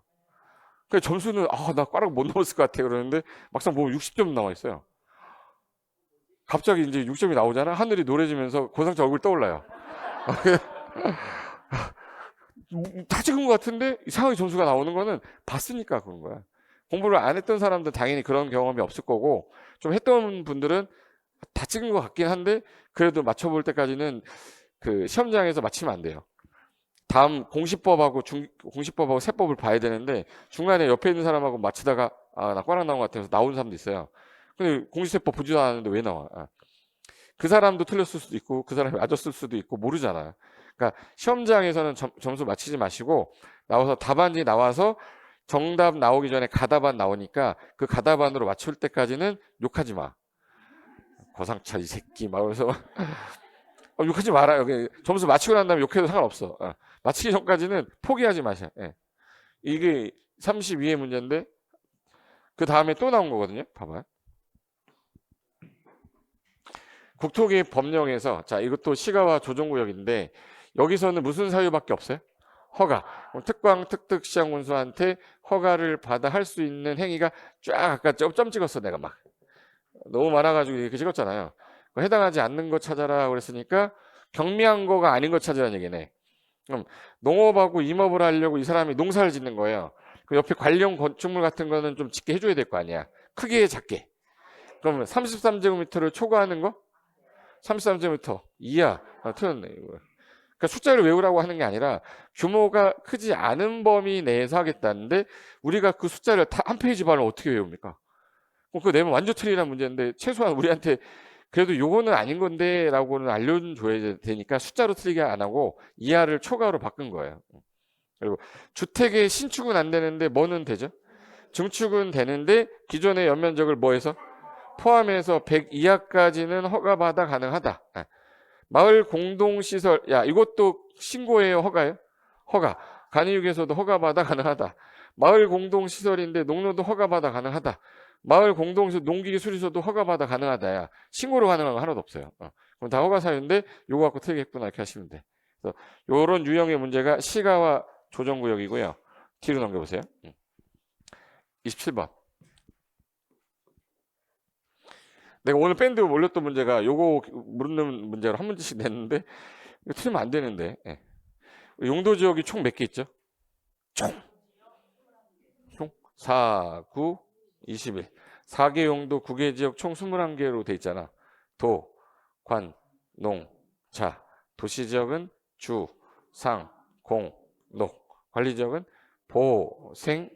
그래서 점수는 나 꽈락 못 넘었을 것 같아 그러는데 막상 보면 60점 나와 있어요. 갑자기 이제 6점이 나오잖아. 하늘이 노래지면서 고상자 얼굴 떠올라요. 다 찍은 것 같은데 이상하게 점수가 나오는 거는 봤으니까 그런 거야. 공부를 안 했던 사람들은 당연히 그런 경험이 없을 거고 좀 했던 분들은 다 찍은 것 같긴 한데 그래도 맞춰볼 때까지는 그 시험장에서 맞히면 안 돼요. 다음 공시법하고 세법을 봐야 되는데 중간에 옆에 있는 사람하고 맞히다가 나 꽈락 나온 것 같아서 나온 사람도 있어요. 근데 공시세법 보지도 않았는데 왜 나와? 그 사람도 틀렸을 수도 있고 그 사람이 맞았을 수도 있고 모르잖아요. 그러니까 시험장에서는 점수 맞히지 마시고 나와서 답안지 나와서 정답 나오기 전에 가답안 나오니까 그 가답안으로 맞출 때까지는 욕하지 마. 고상철 이 새끼 막 그러면서 욕하지 말아요. 점수 맞히고 난 다음에 욕해도 상관없어. 맞히기 전까지는 포기하지 마세요. 예. 이게 32의 문제인데 그 다음에 또 나온 거거든요. 봐봐요. 국토기 법령에서 자 이것도 시가와 조정구역인데 여기서는 무슨 사유밖에 없어요? 허가. 특광 특특시장 군수한테 허가를 받아 할 수 있는 행위가 쫙 아까 점 찍었어 내가 막 너무 많아가지고 이렇게 찍었잖아요. 해당하지 않는 거 찾아라 그랬으니까 경미한 거가 아닌 거 찾으라는 얘기네. 그럼 농업하고 임업을 하려고 이 사람이 농사를 짓는 거예요. 그 옆에 관련 건축물 같은 거는 좀 짓게 해줘야 될 거 아니야. 크게 작게. 그러면 33제곱미터를 초과하는 거? 33제곱미터 이하. 틀렸네 이거. 그러니까 숫자를 외우라고 하는 게 아니라 규모가 크지 않은 범위 내에서 하겠다는데 우리가 그 숫자를 다 한 페이지 반을 어떻게 외웁니까? 그거 내면 완전 틀리란 문제인데 최소한 우리한테 그래도 요거는 아닌 건데 라고는 알려줘야 되니까 숫자로 틀리게 안 하고 이하를 초과로 바꾼 거예요. 그리고 주택의 신축은 안 되는데 뭐는 되죠? 증축은 되는데 기존의 연면적을 뭐해서? 포함해서 100 이하까지는 허가받아 가능하다. 마을 공동시설, 야 이것도 신고해요 허가요? 허가. 간이육에서도 허가받아 가능하다. 마을 공동시설인데 농로도 허가받아 가능하다. 마을 공동시설 농기계수리소도 허가받아 가능하다야. 신고로 가능한 거 하나도 없어요. 그럼 다 허가 사유인데 요거 갖고 틀리겠구나 이렇게 하시면 돼. 그래서 요런 유형의 문제가 시가와 조정구역이고요. 뒤로 넘겨보세요. 27번. 내가 오늘 밴드 올렸던 문제가 요거 물는 문제로 한 문제씩 냈는데 이거 틀리면 안 되는데. 예. 용도 지역이 총 몇 개 있죠? 총 4, 9, 21. 4개 용도 9개 지역 총 21개로 돼 있잖아. 도, 관, 농, 자. 도시 지역은 주, 상, 공, 녹. 관리 지역은 보, 생,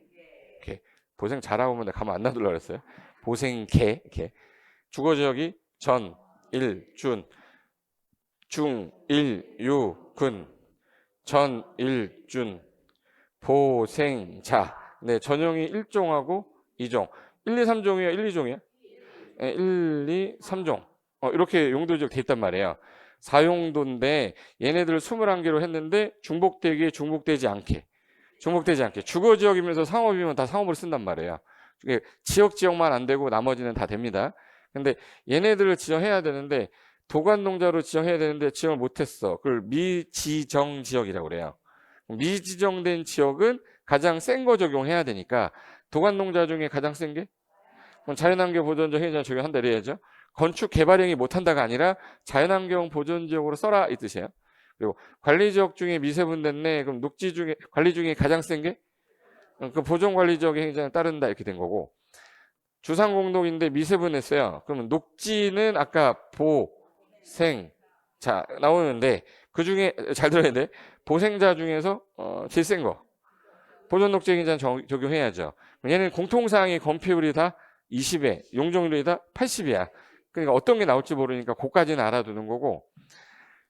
개. 보생 잘하고 오면 가만 안 놔둘라 그랬어요. 보생, 개, 개. 주거 지역이 전, 일, 준, 중, 일, 유, 근, 전, 일, 준, 보, 생, 자. 네, 전용이 1종하고 2종. 1, 2, 3종이에요? 1, 2종이에요? 네, 1, 2, 3종. 이렇게 용도지역 돼 있단 말이에요. 4용도인데 얘네들을 21개로 했는데 중복되기에 중복되지 않게. 중복되지 않게. 주거지역이면서 상업이면 다 상업을 쓴단 말이에요. 지역만 안 되고 나머지는 다 됩니다. 근데 얘네들을 지정해야 되는데 도관농자로 지정해야 되는데 지정을 못했어. 그걸 미지정 지역이라고 그래요. 미지정된 지역은 가장 센 거 적용해야 되니까 도관농자 중에 가장 센 게 자연환경 보존적 행위자 적용한다 이래야죠. 건축 개발행위 못한다가 아니라 자연환경 보존지역으로 써라 이 뜻이에요. 그리고 관리지역 중에 미세분됐네. 그럼 녹지 중에 관리 중에 가장 센 게 그 보존관리지역 행위자에 따른다 이렇게 된 거고 주상공동인데 미세분했어요. 그러면 녹지는 아까 보, 생, 자 나오는데 그 중에 잘 들어야 돼. 보생자 중에서 제일 센 거. 보존녹지 행위자는 적용해야죠. 얘는 공통사항의 건폐율이 다 20에 용적률이 다 80이야. 그러니까 어떤 게 나올지 모르니까 그거까지는 알아두는 거고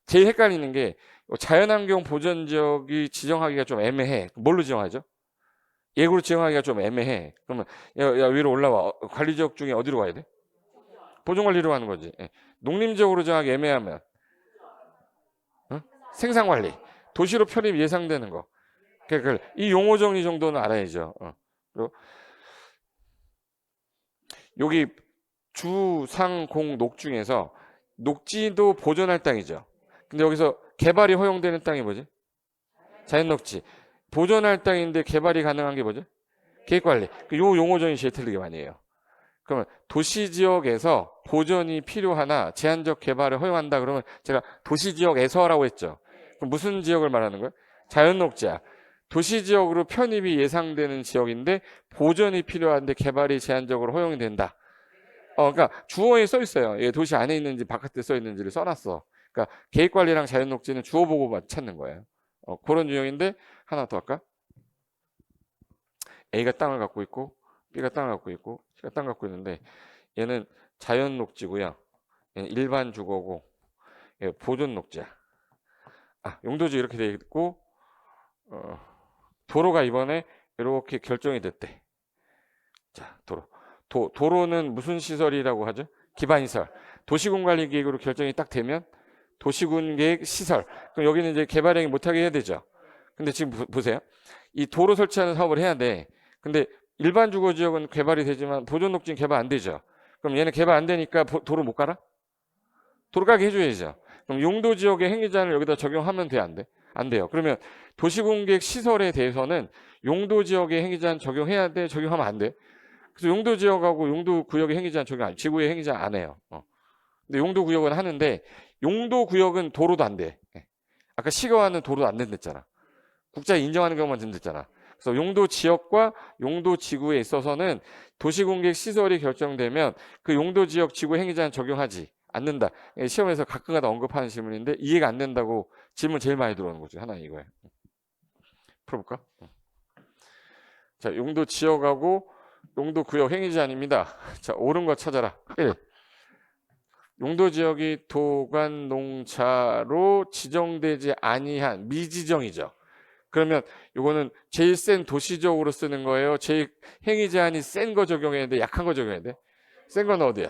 제일 헷갈리는 게 자연환경 보전지역이 지정하기가 좀 애매해. 뭘로 지정하죠? 예구로 지정하기가 좀 애매해. 그러면 야 위로 올라와. 관리지역 중에 어디로 가야 돼? 보존관리로 가는 거지. 농림지역으로 정하기 애매하면 생산관리. 도시로 편입 예상되는 거. 그러니까 이 용어 정리 정도는 알아야죠. 그리고 여기 주, 상, 공, 녹 중에서 녹지도 보존할 땅이죠. 근데 여기서 개발이 허용되는 땅이 뭐지? 자연녹지. 보존할 땅인데 개발이 가능한 게 뭐죠? 계획관리. 요 용어 정의 제일 틀리게 많이 해요. 그러면 도시지역에서 보존이 필요하나 제한적 개발을 허용한다 그러면 제가 도시지역에서라고 했죠. 그럼 무슨 지역을 말하는 거예요? 자연녹지야. 도시지역으로 편입이 예상되는 지역인데 보존이 필요한데 개발이 제한적으로 허용이 된다. 그러니까 주어에 써 있어요. 얘 도시 안에 있는지 바깥에 써 있는지를 써놨어. 그러니까 계획관리랑 자연녹지는 주어 보고 찾는 거예요. 그런 유형인데 하나 더 할까? A가 땅을 갖고 있고 B가 땅을 갖고 있고 C가 땅을 갖고 있는데 얘는 자연녹지고요. 일반 주거고 보존 녹지야. 용도지 이렇게 돼 있고 도로가 이번에 이렇게 결정이 됐대. 자, 도로는 무슨 시설이라고 하죠? 기반시설. 도시군관리계획으로 결정이 딱 되면 도시군계획 시설. 그럼 여기는 이제 개발행위 못하게 해야 되죠. 근데 지금 보세요. 이 도로 설치하는 사업을 해야 돼. 근데 일반 주거지역은 개발이 되지만 보존녹지는 개발 안 되죠. 그럼 얘는 개발 안 되니까 도로 못 깔아? 도로 깔게 해줘야죠. 그럼 용도지역의 행위제한을 여기다 적용하면 돼, 안 돼? 안 돼요. 그러면 도시공계획 시설에 대해서는 용도지역의 행위제한 적용해야 돼? 적용하면 안 돼? 그래서 용도지역하고 용도구역의 행위제한 적용 안, 지구의 행위제한 안 해요. 근데 용도구역은 하는데 용도구역은 도로도 안 돼. 아까 시가와는 도로도 안 된댔잖아. 국가에 인정하는 경우만 된댔잖아. 그래서 용도지역과 용도지구에 있어서는 도시공계획 시설이 결정되면 그 용도지역 지구 행위제한 적용하지 않는다. 시험에서 가끔가다 언급하는 질문인데 이해가 안 된다고 질문 제일 많이 들어오는 거죠. 하나 이거예요. 풀어볼까? 자, 용도지역하고 용도구역 행위제한입니다. 자, 옳은 거 찾아라. 1. 용도지역이 도관농차로 지정되지 아니한 미지정이죠. 그러면 이거는 제일 센 도시적으로 쓰는 거예요. 제일 행위 제한이 센 거 적용해야 돼. 약한 거 적용해야 돼. 센 건 어디야?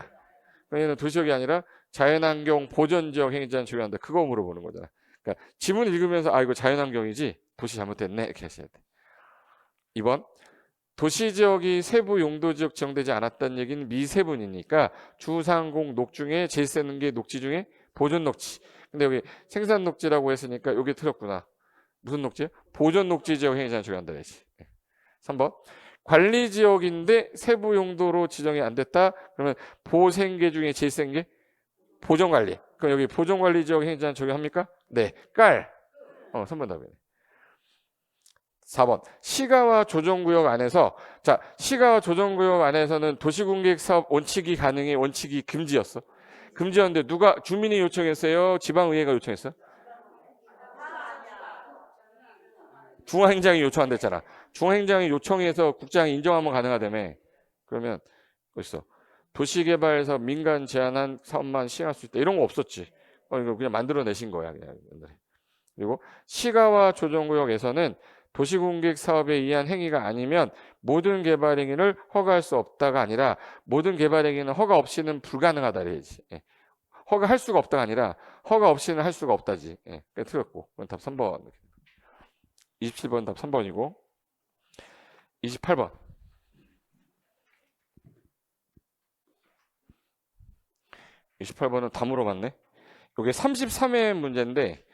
얘는 도시적이 아니라 자연환경 보전지역 행위 제한 적용한다. 그거 물어보는 거잖아. 그러니까 지문 읽으면서 이거 자연환경이지 도시 잘못됐네 이렇게 하셔야 돼. 2번 도시지역이 세부 용도지역 지정되지 않았다는 얘기는 미세분이니까 주상공 녹 중에 제일 세는 게 녹지 중에 보존녹지. 근데 여기 생산녹지라고 했으니까 여기 틀렸구나. 무슨 녹지? 보존녹지 지역 행위제한 적용한다 되지. 3번 관리지역인데 세부 용도로 지정이 안 됐다. 그러면 보생계 중에 제일 센 게 보존관리. 그럼 여기 보존관리지역 행위제한 적용합니까? 네. 깔. 3번 답이네. 4번 시가와 조정구역 안에서 자 시가와 조정구역 안에서는 도시공계획 사업 원칙이 가능해 원칙이 금지였어. 금지였는데 누가 주민이 요청했어요? 지방의회가 요청했어요? 중앙행장이 요청한댔잖아. 중앙행장이 요청해서 국장이 인정하면 가능하다며. 그러면 벌써 도시개발에서 민간 제한한 사업만 시행할 수 있다. 이런 거 없었지. 이거 그냥 만들어내신 거야. 그냥. 그리고 시가와 조정구역에서는 도시공계획 사업에 의한 행위가 아니면 모든 개발 행위를 허가할 수 없다가 아니라 모든 개발 행위는 허가 없이는 불가능하다 그래야지. 허가할 수가 없다가 아니라 허가 없이는 할 수가 없다지. 틀렸고. 그건 답 3번. 27번 답 3번이고 28번 다 물어봤네. 이게 33회 문제인데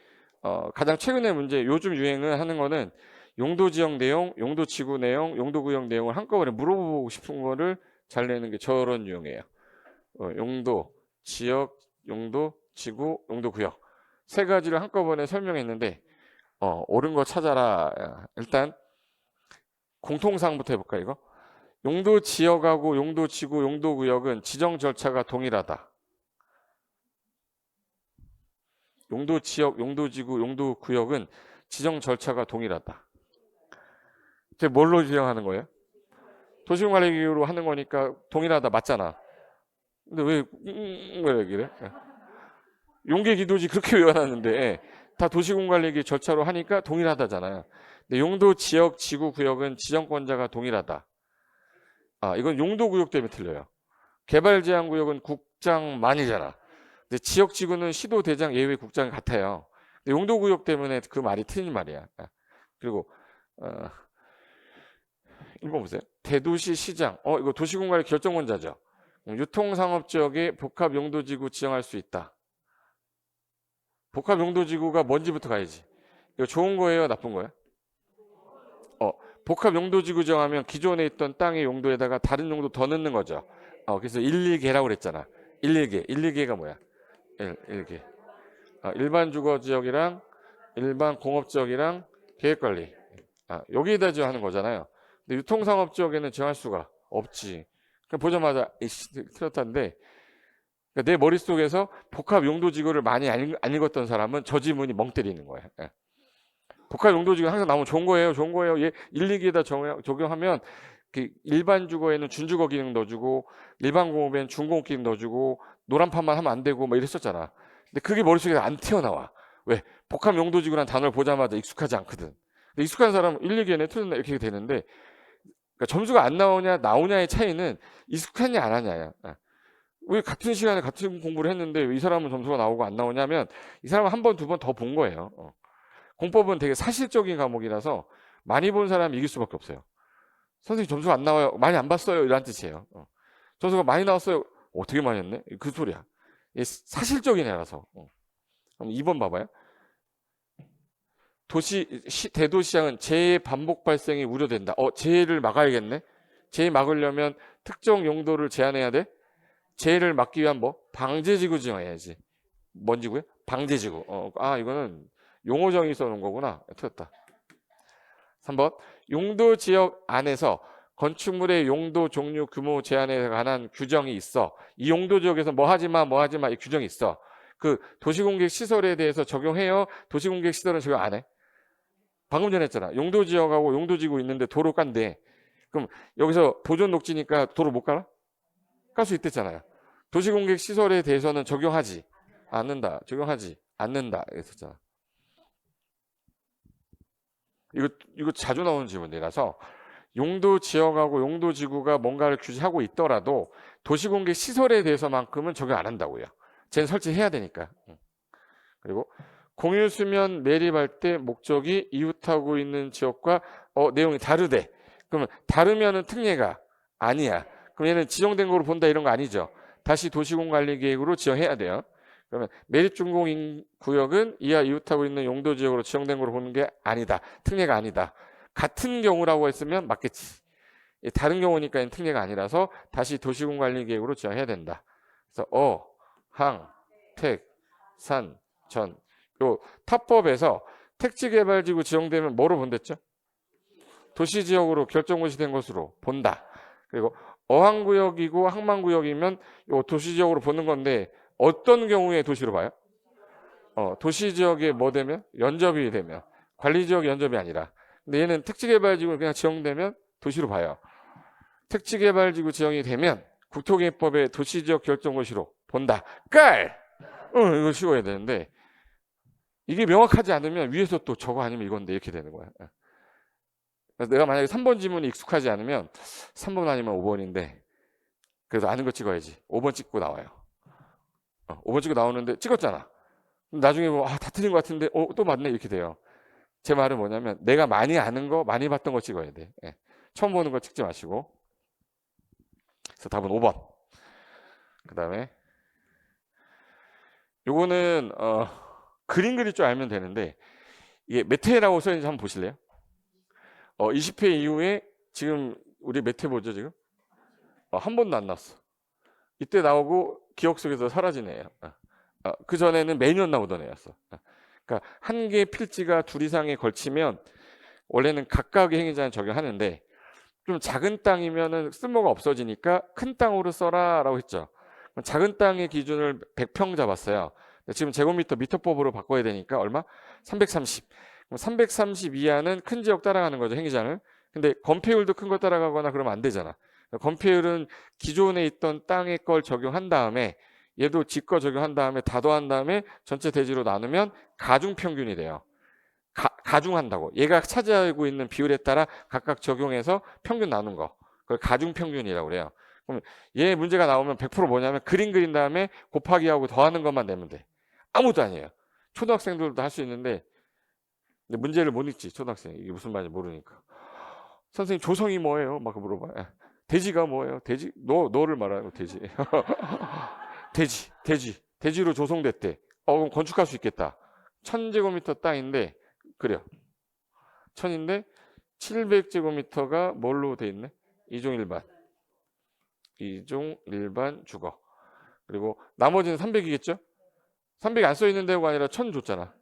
가장 최근의 문제 요즘 유행을 하는 거는 용도지역 내용, 용도지구 내용, 용도구역 내용을 한꺼번에 물어보고 싶은 거를 잘 내는 게 저런 유형이에요. 용도, 지역, 용도, 지구, 용도구역 세 가지를 한꺼번에 설명했는데 옳은 거 찾아라. 일단 공통사항부터 해볼까 이거? 용도지역하고 용도지구, 용도구역은 지정 절차가 동일하다. 용도지역, 용도지구, 용도구역은 지정 절차가 동일하다. 이게 뭘로 지정하는 거예요? 도시공관리기구로 하는 거니까 동일하다 맞잖아. 근데 왜 그래? 용계기도지 그렇게 외워놨는데 다 도시공관리기 절차로 하니까 동일하다잖아요. 근데 용도, 지역, 지구, 구역은 지정권자가 동일하다. 이건 용도구역 때문에 틀려요. 개발제한구역은 국장만이잖아. 근데 지역, 지구는 시도, 대장, 예외, 국장이 같아요. 근데 용도구역 때문에 그 말이 틀린 말이야. 그리고 1번 보세요. 대도시 시장. 이거 도시공관리 결정권자죠. 유통상업지역에 복합용도지구 지정할 수 있다. 복합용도지구가 뭔지부터 가야지. 이거 좋은 거예요? 나쁜 거예요? 복합용도지구 정하면 기존에 있던 땅의 용도에다가 다른 용도 더 넣는 거죠. 그래서 1,2개라고 그랬잖아. 1,2개. 1,2개가 뭐야? 1개. 일반 주거지역이랑 일반 공업지역이랑 계획관리. 여기에다 지정하는 거잖아요. 근데 유통상업지역에는 지정할 수가 없지. 그냥 보자마자 틀렸다는데 그러니까 내 머릿속에서 복합용도지구를 많이 안 읽었던 사람은 저 지문이 멍 때리는 거야. 복합용도지구 항상 나오면 좋은 거예요. 얘 1, 2개에다 적용하면 일반 주거에는 준주거 기능 넣어주고 일반 공업에는 준공업 기능 넣어주고 노란판만 하면 안 되고 뭐 이랬었잖아. 근데 그게 머릿속에 안 튀어나와. 왜? 복합 용도지구라는 단어를 보자마자 익숙하지 않거든. 근데 익숙한 사람은 1, 2기에는 틀렸나 이렇게 되는데 그러니까 점수가 안 나오냐 나오냐의 차이는 익숙하냐 안 하냐야. 왜 같은 시간에 같은 공부를 했는데 왜 이 사람은 점수가 나오고 안 나오냐면 이 사람은 한 번, 두 번 더 본 거예요. 공법은 되게 사실적인 과목이라서 많이 본 사람이 이길 수밖에 없어요. 선생님 점수가 안 나와요. 많이 안 봤어요. 이런 뜻이에요. 점수가 많이 나왔어요. 어떻게 많이 했네? 그 소리야. 사실적인 애라서. 그럼 2번 봐봐요. 대도시장은 재해 반복 발생이 우려된다. 재해를 막아야겠네. 재해 막으려면 특정 용도를 제한해야 돼. 재해를 막기 위한 뭐? 방제지구 지정해야지. 뭔 지구야? 방제지구. 이거는 용어 정의 써놓은 거구나. 틀렸다. 3번. 용도 지역 안에서 건축물의 용도 종류 규모 제한에 관한 규정이 있어. 이 용도 지역에서 뭐 하지마 이 규정이 있어. 그 도시공객 시설에 대해서 적용해요. 도시공객 시설은 적용 안 해. 방금 전에 했잖아. 용도 지역하고 용도 지구 있는데 도로 깐대. 그럼 여기서 보존 녹지니까 도로 못 가나? 깔 수 있댔잖아요. 도시공객 시설에 대해서는 적용하지 않는다. 적용하지 않는다. 이랬었잖아. 이거 자주 나오는 질문이라서 용도 지역하고 용도 지구가 뭔가를 규제하고 있더라도 도시공개 시설에 대해서만큼은 적용 안 한다고요. 쟤는 설치해야 되니까. 그리고 공유수면 매립할 때 목적이 이웃하고 있는 지역과 내용이 다르대. 그러면 다르면은 특례가 아니야. 그럼 얘는 지정된 거로 본다 이런 거 아니죠. 다시 도시공관리계획으로 지정해야 돼요. 그러면 매립준공구역은 이하 이웃하고 있는 용도지역으로 지정된 거로 보는 게 아니다. 특례가 아니다. 같은 경우라고 했으면 맞겠지. 다른 경우니까 특례가 아니라서 다시 도시공관리계획으로 지정해야 된다. 그래서 항, 택, 산, 전. 요 타법에서 택지개발지구 지정되면 뭐로 본댔죠? 도시지역으로 결정고시된 것으로 본다. 그리고 어항구역이고 항만구역이면 요 도시지역으로 보는 건데 어떤 경우에 도시로 봐요? 도시지역에 뭐 되면? 연접이 되면. 관리지역 연접이 아니라. 근데 얘는 택지개발지구 그냥 지정되면 도시로 봐요. 택지개발지구 지정이 되면 국토개법의 도시지역 결정고시로 본다. 깔! 이거 쉬워야 되는데 이게 명확하지 않으면 위에서 또 저거 아니면 이건데 이렇게 되는 거야. 내가 만약에 3번 지문이 익숙하지 않으면 3번 아니면 5번인데 그래도 아는 거 찍어야지. 5번 찍고 나와요. 5번 찍고 나오는데 찍었잖아. 나중에 뭐 다 틀린 것 같은데 또 맞네 이렇게 돼요. 제 말은 뭐냐면 내가 많이 아는 거 많이 봤던 거 찍어야 돼. 처음 보는 거 찍지 마시고. 그래서 답은 5번. 그 다음에 요거는 그림 그릴 줄 알면 되는데 이게 몇 회라고 써있는지 한번 보실래요? 20회 이후에 지금 우리 몇 회 보죠 지금? 한 번도 안 나왔어. 이때 나오고 기억 속에서 사라지네요. 그 전에는 매년 나오던 애였어. 그러니까 한 개의 필지가 둘 이상에 걸치면 원래는 각각의 행위자는 적용하는데 좀 작은 땅이면은 쓸모가 없어지니까 큰 땅으로 써라라고 했죠. 작은 땅의 기준을 100평 잡았어요. 지금 제곱미터 미터법으로 바꿔야 되니까 얼마? 330. 330 이하는 큰 지역 따라가는 거죠, 행위장을. 근데 건폐율도 큰 거 따라가거나 그러면 안 되잖아. 건폐율은 기존에 있던 땅의 걸 적용한 다음에 얘도 지 거 적용한 다음에 다 더한 다음에 전체 대지로 나누면 가중평균이 돼요. 가중한다고. 얘가 차지하고 있는 비율에 따라 각각 적용해서 평균 나눈 거. 그걸 가중평균이라고 그래요. 그럼 얘 문제가 나오면 100% 뭐냐면 그림 그린 다음에 곱하기하고 더하는 것만 내면 돼. 아무것도 아니에요. 초등학생들도 할 수 있는데 근데 문제를 못 읽지 초등학생. 이게 무슨 말인지 모르니까. 선생님 조성이 뭐예요? 막 물어봐. 대지가 뭐예요? 대지? 너를 말하는 거 돼지. 돼지로 조성됐대. 그럼 건축할 수 있겠다. 1000제곱미터 땅인데 그래요. 1000인데 700제곱미터가 뭘로 돼 있네? 이종 일반 주거. 그리고 나머지는 300이겠죠? 300이 안 써 있는 데가 아니라 1000 줬잖아.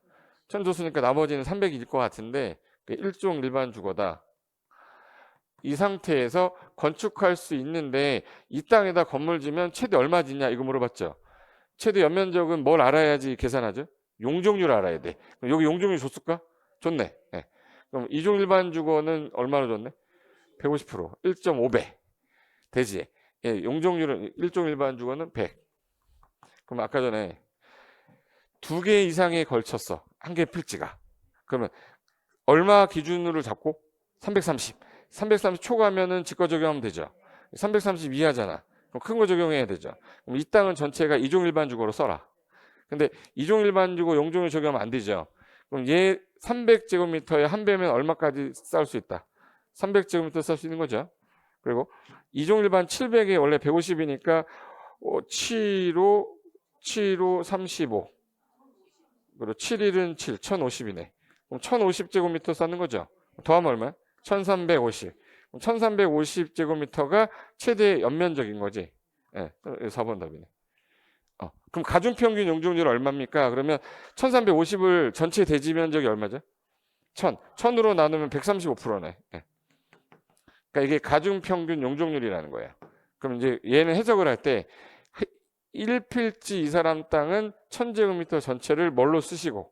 1000 줬으니까 나머지는 300일 것 같은데 1종 일반 주거다. 이 상태에서 건축할 수 있는데 이 땅에다 건물 지면 최대 얼마 짓냐 이거 물어봤죠. 최대 연면적은 뭘 알아야지 계산하죠? 용적률 알아야 돼. 그럼 여기 용적률 줬을까? 줬네. 그럼 이종 일반 주거는 얼마로 줬네? 150%, 1.5배 되지. 예, 용적률은 일종 일반 주거는 100. 그럼 아까 전에 2개 이상에 걸쳤어. 한 개 필지가. 그러면 얼마 기준으로 잡고? 330. 330 초과면은 직거 적용하면 되죠. 330 이하잖아. 그럼 큰 거 적용해야 되죠. 그럼 이 땅은 전체가 이종 일반 주거로 써라. 근데 이종 일반 주거 용적률 적용하면 안 되죠. 그럼 얘 300제곱미터에 한 배면 얼마까지 쌓을 수 있다? 300제곱미터 쌓을 수 있는 거죠. 그리고 이종 일반 700에 원래 150이니까 7호 35. 그리고 7일은 7, 1050이네. 그럼 1050제곱미터 쌓는 거죠. 더하면 얼마야? 1350. 1350제곱미터가 최대 연면적인 거지. 예, 4번 답이네. 그럼 가중평균 용적률 얼마입니까? 그러면 1350을 전체 대지 면적이 얼마죠? 1000. 1000으로 나누면 135%네. 예. 그러니까 이게 가중평균 용적률이라는 거예요. 그럼 이제 얘는 해석을 할 때 1필지 이 사람 땅은 1000제곱미터 전체를 뭘로 쓰시고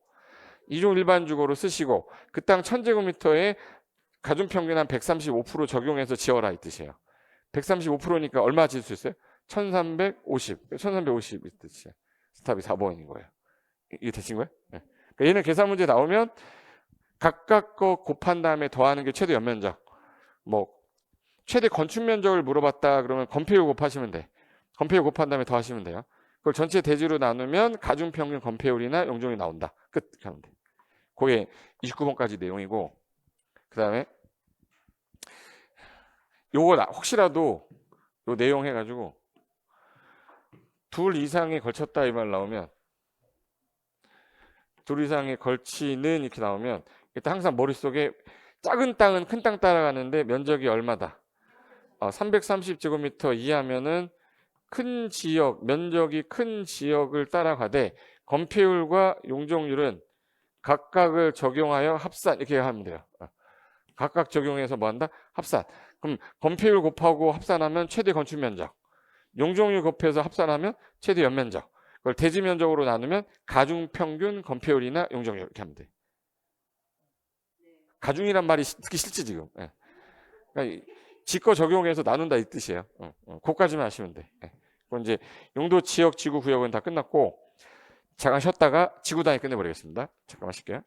이종 일반 주거로 쓰시고 그 땅 1000제곱미터에 가중평균 한 135% 적용해서 지어라 이 뜻이에요. 135%니까 얼마 지을 수 있어요? 1350. 1350 이 뜻이에요. 답이 4번인 거예요. 이게 되신 거예요? 네. 그러니까 얘는 계산 문제 나오면 각각 거 곱한 다음에 더하는 게 최대 연면적. 뭐 최대 건축 면적을 물어봤다 그러면 건폐율 곱하시면 돼. 건폐율 곱한 다음에 더하시면 돼요. 그걸 전체 대지로 나누면 가중평균 건폐율이나 용적률이 나온다. 끝. 이렇게 하면 돼. 그게 29번까지 내용이고 그 다음에 요거 혹시라도 요 내용 해가지고 둘 이상에 걸쳤다 이 말 나오면 둘 이상에 걸치는 이렇게 나오면 일단 항상 머릿속에 작은 땅은 큰 땅 따라가는데 면적이 얼마다? 330제곱미터 이하면은 큰 지역, 면적이 큰 지역을 따라가되 건폐율과 용적률은 각각을 적용하여 합산 이렇게 하면 돼요. 각각 적용해서 뭐 한다? 합산. 그럼 건폐율 곱하고 합산하면 최대 건축 면적. 용적률 곱해서 합산하면 최대 연면적. 그걸 대지 면적으로 나누면 가중평균 건폐율이나 용적률 이렇게 하면 돼. 가중이란 말이 듣기 싫지 지금. 예. 그러니까 지거 적용해서 나눈다 이 뜻이에요. 그거까지만 하시면 돼. 예. 그럼 이제 용도, 지역, 지구, 구역은 다 끝났고 잠깐 쉬었다가 지구 단위 끝내버리겠습니다. 잠깐만 쉴게요.